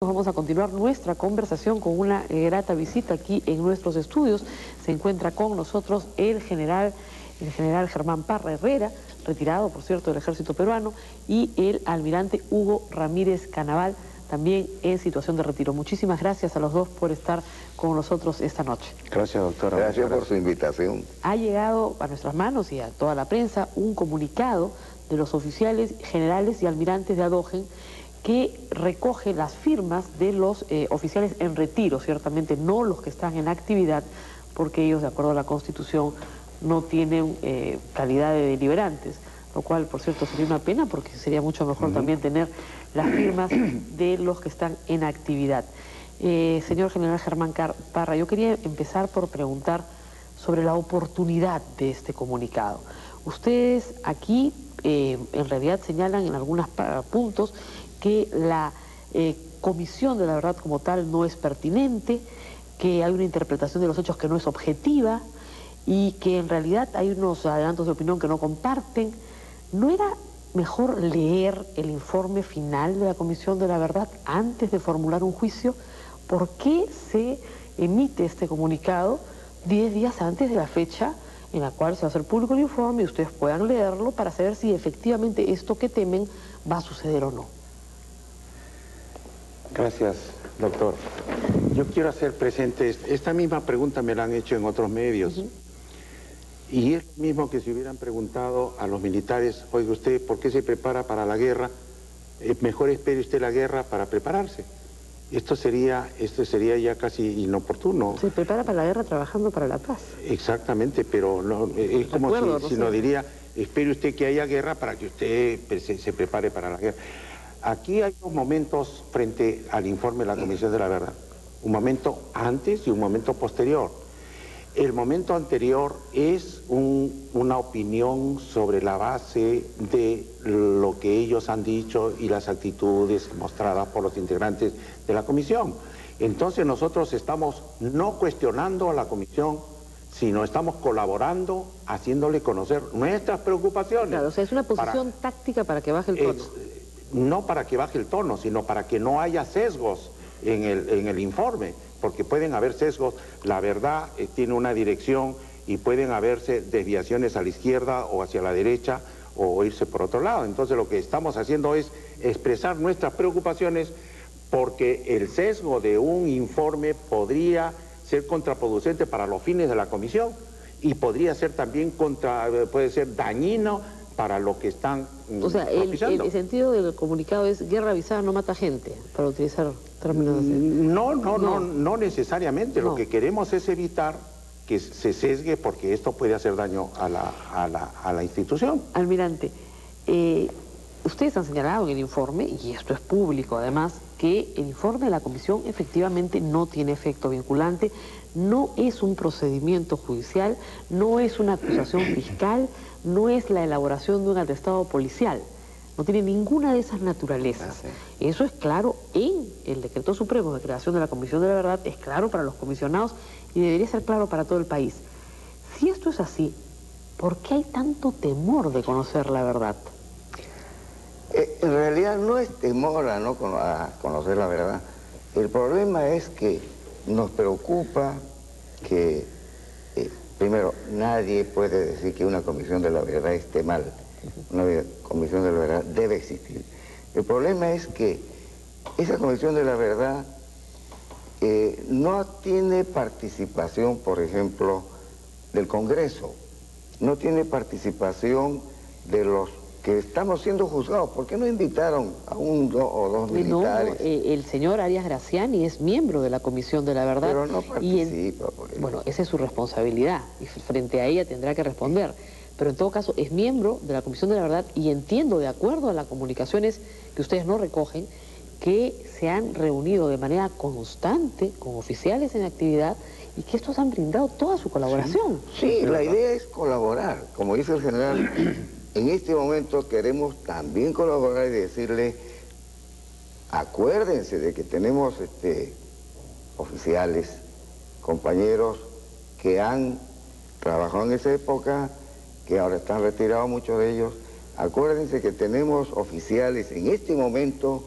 Vamos a continuar nuestra conversación con una grata visita aquí en nuestros estudios. Se encuentra con nosotros el general Germán Parra Herrera, retirado, por cierto, del ejército peruano, y el almirante Hugo Ramírez Canaval, también en situación de retiro. Muchísimas gracias a los dos por estar con nosotros esta noche. Gracias, doctora. Gracias por su invitación. Ha llegado a nuestras manos y a toda la prensa un comunicado de los oficiales generales y almirantes de ADOGEN que recoge las firmas de los oficiales en retiro, ciertamente no los que están en actividad, porque ellos, de acuerdo a la Constitución, no tienen calidad de deliberantes, lo cual, por cierto, sería una pena, porque sería mucho mejor también tener las firmas de los que están en actividad. Señor general Germán Parra, yo quería empezar por preguntar sobre la oportunidad de este comunicado. Ustedes aquí, en realidad, señalan en algunos puntos que la comisión de la verdad como tal no es pertinente, que hay una interpretación de los hechos que no es objetiva y que en realidad hay unos adelantos de opinión que no comparten. ¿No era mejor leer el informe final de la comisión de la verdad antes de formular un juicio? ¿Por qué se emite este comunicado 10 días antes de la fecha en la cual se va a hacer público el informe y ustedes puedan leerlo para saber si efectivamente esto que temen va a suceder o no? Gracias, doctor. Yo quiero hacer presente, esta misma pregunta me la han hecho en otros medios. Y es lo mismo que si hubieran preguntado a los militares, oiga usted, ¿por qué se prepara para la guerra? Mejor espere usted la guerra para prepararse. Esto sería ya casi inoportuno. Se prepara para la guerra trabajando para la paz. Exactamente, pero no, es como si nos diría, espere usted que haya guerra para que usted se prepare para la guerra. Aquí hay dos momentos frente al informe de la Comisión de la Verdad. Un momento antes y un momento posterior. El momento anterior es una opinión sobre la base de lo que ellos han dicho y las actitudes mostradas por los integrantes de la comisión. Entonces nosotros estamos no cuestionando a la comisión, sino estamos colaborando, haciéndole conocer nuestras preocupaciones. Claro, o sea, es una posición táctica para que baje el tono. No para que baje el tono, sino para que no haya sesgos en el informe, porque pueden haber sesgos. La verdad tiene una dirección y pueden haberse desviaciones a la izquierda o hacia la derecha o irse por otro lado. Entonces lo que estamos haciendo es expresar nuestras preocupaciones, porque el sesgo de un informe podría ser contraproducente para los fines de la comisión y podría ser también puede ser dañino para lo que están propiciando. El sentido del comunicado es guerra avisada no mata gente, para utilizar términos así. No necesariamente. No. Lo que queremos es evitar que se sesgue, porque esto puede hacer daño a la institución. Almirante, ustedes han señalado en el informe, y esto es público además, que el informe de la comisión efectivamente no tiene efecto vinculante, no es un procedimiento judicial, no es una acusación fiscal, no es la elaboración de un atestado policial, no tiene ninguna de esas naturalezas. Eso es claro en el Decreto Supremo de creación de la Comisión de la Verdad, es claro para los comisionados y debería ser claro para todo el país. Si esto es así, ¿por qué hay tanto temor de conocer la verdad? En realidad no es temor a conocer la verdad. El problema es que nos preocupa que, primero, nadie puede decir que una comisión de la verdad esté mal. Una comisión de la verdad debe existir. El problema es que esa comisión de la verdad no tiene participación, por ejemplo, del Congreso. No tiene participación de los que estamos siendo juzgados. ¿Por qué no invitaron a o dos militares? El señor Arias Graciani es miembro de la Comisión de la Verdad. Pero no participa. Bueno, esa es su responsabilidad y frente a ella tendrá que responder. Pero en todo caso es miembro de la Comisión de la Verdad y entiendo, de acuerdo a las comunicaciones que ustedes no recogen, que se han reunido de manera constante con oficiales en actividad y que estos han brindado toda su colaboración. Sí, la idea es colaborar. Como dice el general, en este momento queremos también colaborar y decirle, acuérdense de que tenemos oficiales, compañeros que han trabajado en esa época, que ahora están retirados muchos de ellos. Acuérdense que tenemos oficiales en este momento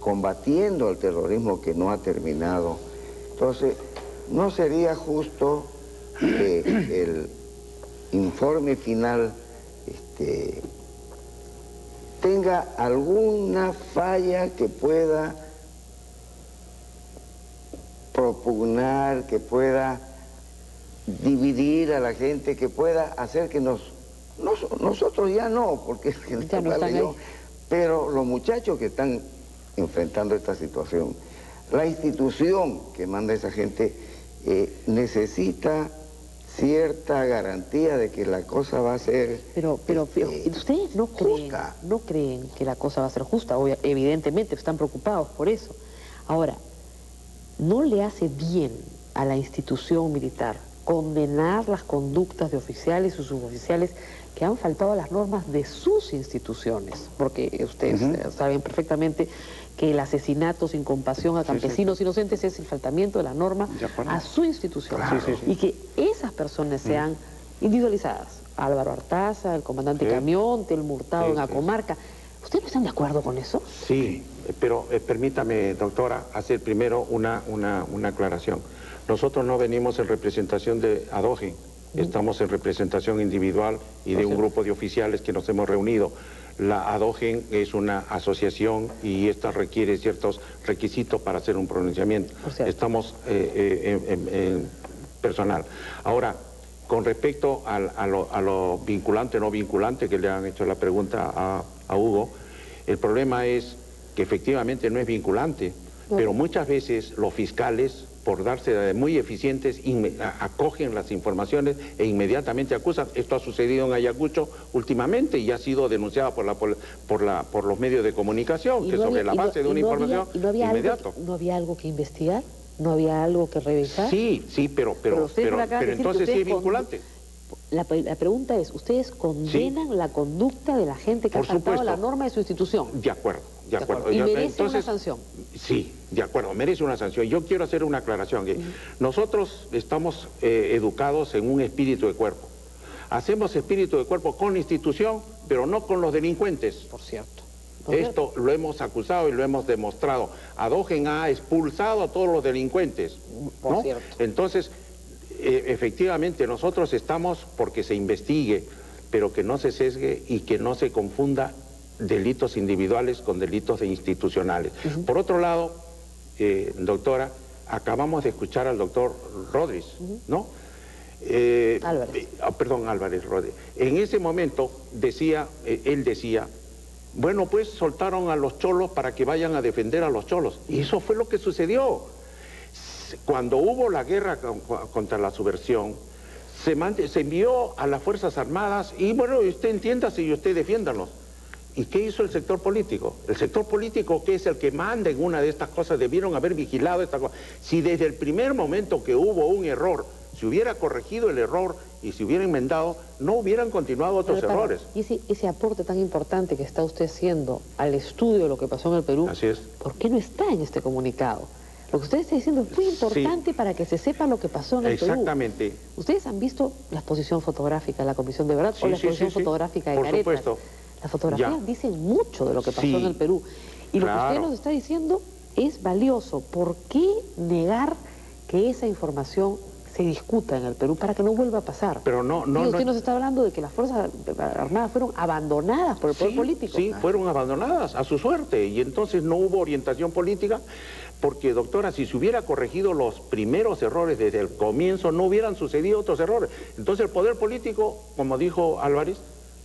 combatiendo el terrorismo que no ha terminado. Entonces, no sería justo que el informe final tenga alguna falla que pueda propugnar, que pueda dividir a la gente, que pueda hacer que nosotros ya no, porque ya no están ahí. Pero los muchachos que están enfrentando esta situación, la institución que manda a esa gente necesita cierta garantía de que la cosa va a ser pero ustedes no creen que la cosa va a ser justa. Evidentemente están preocupados por eso. Ahora, ¿no le hace bien a la institución militar condenar las conductas de oficiales y suboficiales que han faltado a las normas de sus instituciones? Porque ustedes saben perfectamente que el asesinato sin compasión a campesinos inocentes es el faltamiento de la norma a su institución. Y que esas personas sean individualizadas. Álvaro Artaza, el comandante Camión, Telmo Hurtado en la comarca. ¿Ustedes no están de acuerdo con eso? Sí, pero permítame, doctora, hacer primero una aclaración. Nosotros no venimos en representación de ADOGEN, estamos en representación individual y de un grupo de oficiales que nos hemos reunido. La ADOGEN es una asociación y esta requiere ciertos requisitos para hacer un pronunciamiento. Estamos en personal. Ahora, con respecto a lo vinculante o no vinculante que le han hecho la pregunta a Hugo, el problema es que efectivamente no es vinculante, pero muchas veces los fiscales, por darse de muy eficientes, acogen las informaciones e inmediatamente acusan. Esto ha sucedido en Ayacucho últimamente y ha sido denunciado por los medios de comunicación, que sobre la base de una información inmediata. ¿No había algo que investigar? ¿No había algo que revisar? Sí, pero entonces sí es vinculante. La pregunta es, ¿ustedes condenan la conducta de la gente que ha faltado a la norma de su institución? De acuerdo. ¿Y merece una sanción? Sí, de acuerdo, merece una sanción. Yo quiero hacer una aclaración. Nosotros estamos educados en un espíritu de cuerpo. Hacemos espíritu de cuerpo con la institución, pero no con los delincuentes. Por cierto. Esto lo hemos acusado y lo hemos demostrado. ADOGEN ha expulsado a todos los delincuentes, ¿no? Por cierto. Entonces, efectivamente, nosotros estamos porque se investigue, pero que no se sesgue y que no se confunda delitos individuales con delitos institucionales. Por otro lado, doctora, acabamos de escuchar al doctor Rodríguez, ¿no? Álvarez. Perdón, Álvarez Rodríguez. En ese momento él decía, bueno, pues soltaron a los cholos para que vayan a defender a los cholos. Y eso fue lo que sucedió. Cuando hubo la guerra contra la subversión, se envió a las Fuerzas Armadas y bueno, usted entiéndase y usted defiéndanos. ¿Y qué hizo el sector político? El sector político, que es el que manda en una de estas cosas, debieron haber vigilado esta cosa. Si desde el primer momento que hubo un error, se hubiera corregido el error y se hubiera enmendado, no hubieran continuado otros errores. Y ese aporte tan importante que está usted haciendo al estudio de lo que pasó en el Perú, así es. ¿Por qué no está en este comunicado? Lo que usted está diciendo es muy importante para que se sepa lo que pasó en el Perú. Exactamente. ¿Ustedes han visto la exposición fotográfica de la Comisión de Verdad o la exposición fotográfica de Garetas? Por supuesto. Las fotografías dicen mucho de lo que pasó en el Perú. Y lo que usted nos está diciendo es valioso. ¿Por qué negar que esa información se discuta en el Perú para que no vuelva a pasar? Pero usted nos está hablando de que las Fuerzas Armadas fueron abandonadas por el poder político. Sí, fueron abandonadas a su suerte y entonces no hubo orientación política porque, doctora, si se hubiera corregido los primeros errores desde el comienzo, no hubieran sucedido otros errores. Entonces el poder político, como dijo Álvarez,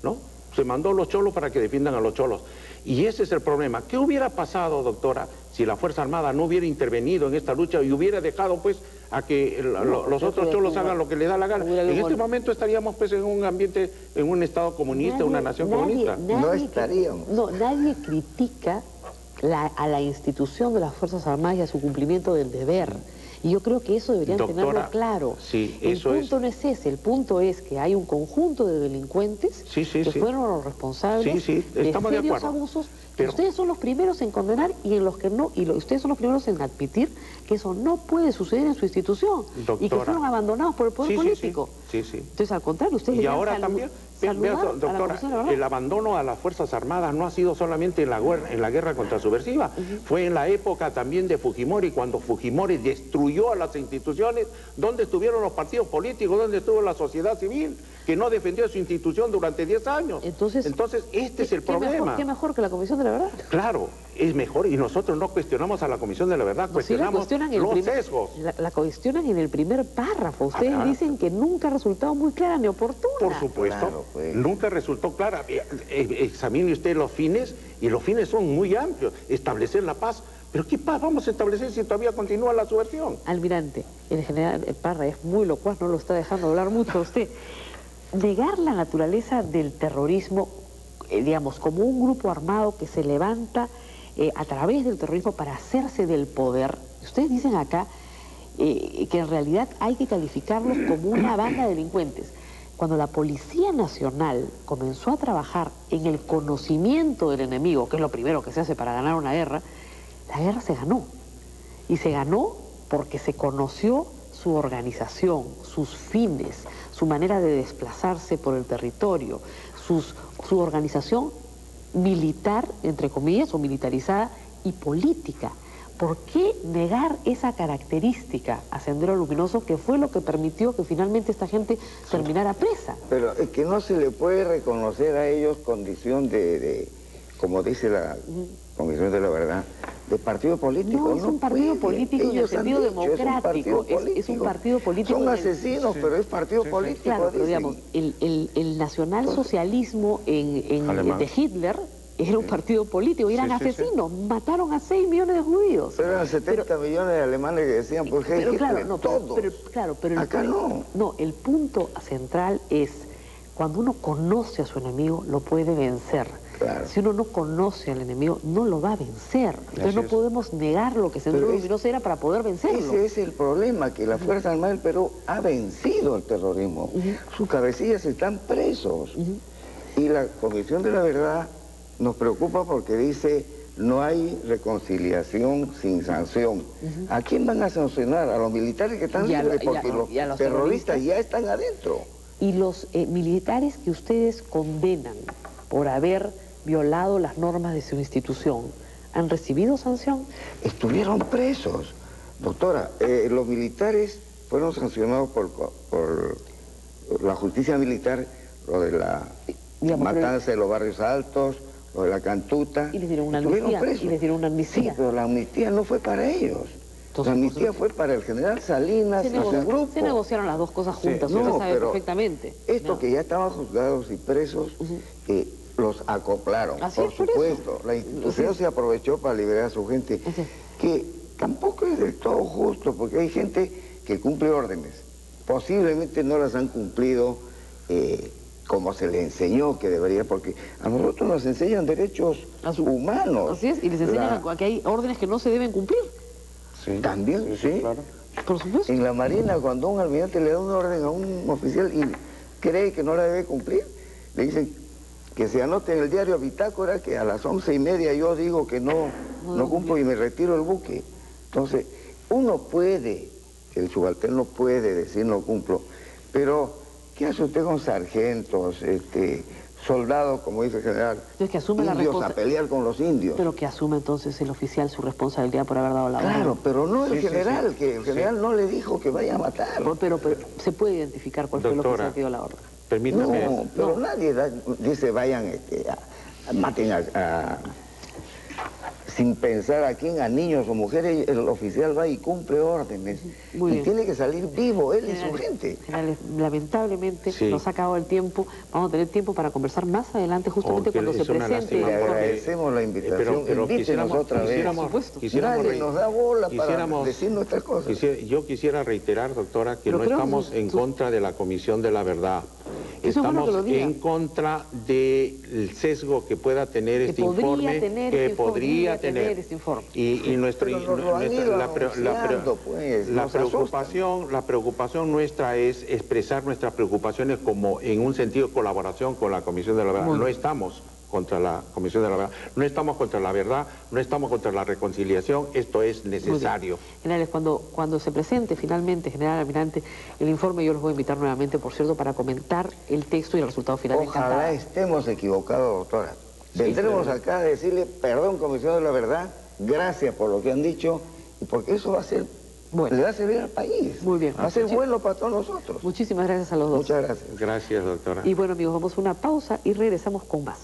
¿no?, se mandó a los cholos para que defiendan a los cholos. Y ese es el problema. ¿Qué hubiera pasado, doctora, si la Fuerza Armada no hubiera intervenido en esta lucha y hubiera dejado, pues, a que los otros cholos hagan lo que les da la gana? En este momento estaríamos, pues, en un ambiente, en un Estado comunista, una nación comunista. No estaríamos. No, nadie critica a la institución de las Fuerzas Armadas y a su cumplimiento del deber. Y yo creo que eso deberían tenerlo claro. Sí, el punto no es ese, el punto es que hay un conjunto de delincuentes que fueron los responsables de serios abusos, que ustedes son los primeros en condenar y en los que no, ustedes son los primeros en admitir que eso no puede suceder en su institución, y que fueron abandonados por el poder político. Sí. Entonces, al contrario, ustedes Doctora, el abandono a las Fuerzas Armadas no ha sido solamente en la guerra contra subversiva, fue en la época también de Fujimori, cuando Fujimori destruyó a las instituciones. ¿Dónde estuvieron los partidos políticos? ¿Dónde estuvo la sociedad civil? Que no defendió su institución durante 10 años. Entonces este es el problema. ¿Qué mejor que la Comisión de la Verdad? Claro, es mejor, y nosotros no cuestionamos a la Comisión de la Verdad, cuestionamos los sesgos. La cuestionan en el primer párrafo. Ustedes dicen que nunca ha resultado muy clara ni oportuna. Por supuesto, claro, pues. Nunca resultó clara. Examine usted los fines, y los fines son muy amplios. Establecer la paz. ¿Pero qué paz vamos a establecer si todavía continúa la subversión? Almirante, el general Parra es muy locuaz, no lo está dejando hablar mucho a usted. Negar la naturaleza del terrorismo, digamos, como un grupo armado que se levanta a través del terrorismo para hacerse del poder. Ustedes dicen acá que en realidad hay que calificarlos como una banda de delincuentes. Cuando la Policía Nacional comenzó a trabajar en el conocimiento del enemigo, que es lo primero que se hace para ganar una guerra, la guerra se ganó. Y se ganó porque se conoció su organización, sus fines, su manera de desplazarse por el territorio, su organización militar, entre comillas, o militarizada, y política. ¿Por qué negar esa característica a Sendero Luminoso, que fue lo que permitió que finalmente esta gente terminara presa? Pero es que no se le puede reconocer a ellos condición de como dice la Comisión de la Verdad, de partido político. No, es un partido político en el sentido democrático. Es un partido político. Son asesinos, pero es partido político. Claro, pero digamos, el nacionalsocialismo de Hitler era un partido político, eran asesinos, mataron a 6 millones de judíos. Pero eran 70 millones de alemanes que decían, pues pero claro, no, todos. Pero acá no. No, el punto central es, cuando uno conoce a su enemigo, lo puede vencer. Claro. Si uno no conoce al enemigo, no lo va a vencer. Entonces no podemos negar lo que Sendero Luminoso era para poder vencerlo. Ese es el problema, que la Fuerza Armada del Perú ha vencido el terrorismo. Sus cabecillas están presos. Y la Comisión de la Verdad nos preocupa porque dice, no hay reconciliación sin sanción. ¿A quién van a sancionar? A los militares que están libres, porque los terroristas ya están adentro. Y los militares que ustedes condenan por haber violado las normas de su institución, ¿han recibido sanción? Estuvieron presos. Doctora, los militares fueron sancionados por la justicia militar, lo de la matanza de los barrios altos, lo de la Cantuta. Y les dieron una amnistía. Sí, pero la amnistía no fue para ellos. Entonces, la amnistía fue para el general Salinas y su grupo. Se negociaron las dos cosas juntas, usted sabe perfectamente. Esto que ya estaban juzgados y presos, los acoplaron, por supuesto. La institución se aprovechó para liberar a su gente, que tampoco es del todo justo, porque hay gente que cumple órdenes. Posiblemente no las han cumplido como se les enseñó que debería, porque a nosotros nos enseñan derechos humanos. Así es, y les enseñan que hay órdenes que no se deben cumplir. Sí. También, sí. Claro. Por supuesto. En la Marina, cuando un almirante le da una orden a un oficial y cree que no la debe cumplir, le dicen que se anote en el diario bitácora que a las 11:30 yo digo que no cumplo y me retiro del buque. Entonces, uno puede, el subalterno puede decir no cumplo, pero ¿qué hace usted con sargentos, soldados, como dice el general, que asume indios a pelear con los indios? Pero que asume entonces el oficial su responsabilidad por haber dado la orden. Claro, pero no el general, que el general no le dijo que vaya a matar. Pero se puede identificar cuál fue el oficial que dio la orden. Permítame. No, pero nadie dice vayan, maten sin pensar a quién, a niños o mujeres. El oficial va y cumple órdenes. Y tiene que salir vivo, él y su gente. Lamentablemente nos ha acabado el tiempo. Vamos a tener tiempo para conversar más adelante, justamente cuando se presente. Le agradecemos la invitación. Pero invítenos otra vez. Nadie nos da bola para decir nuestras cosas. Yo quisiera reiterar, doctora, que no estamos en contra de la Comisión de la Verdad. Estamos en contra del sesgo que pueda tener este informe, que podría tener este informe. Y la preocupación nuestra es expresar nuestras preocupaciones como en un sentido de colaboración con la Comisión de la Verdad. No estamos contra la Comisión de la Verdad. No estamos contra la verdad, no estamos contra la reconciliación, esto es necesario. Generales, cuando se presente finalmente, general almirante, el informe, yo los voy a invitar nuevamente, por cierto, para comentar el texto y el resultado final. Ojalá estemos equivocados, doctora. Vendremos acá a decirle, perdón, Comisión de la Verdad, gracias por lo que han dicho, y porque eso va a ser, le va a servir al país. Muy bien. Va a ser bueno para todos nosotros. Muchísimas gracias a los dos. Muchas gracias. Gracias, doctora. Y bueno, amigos, vamos a una pausa y regresamos con más.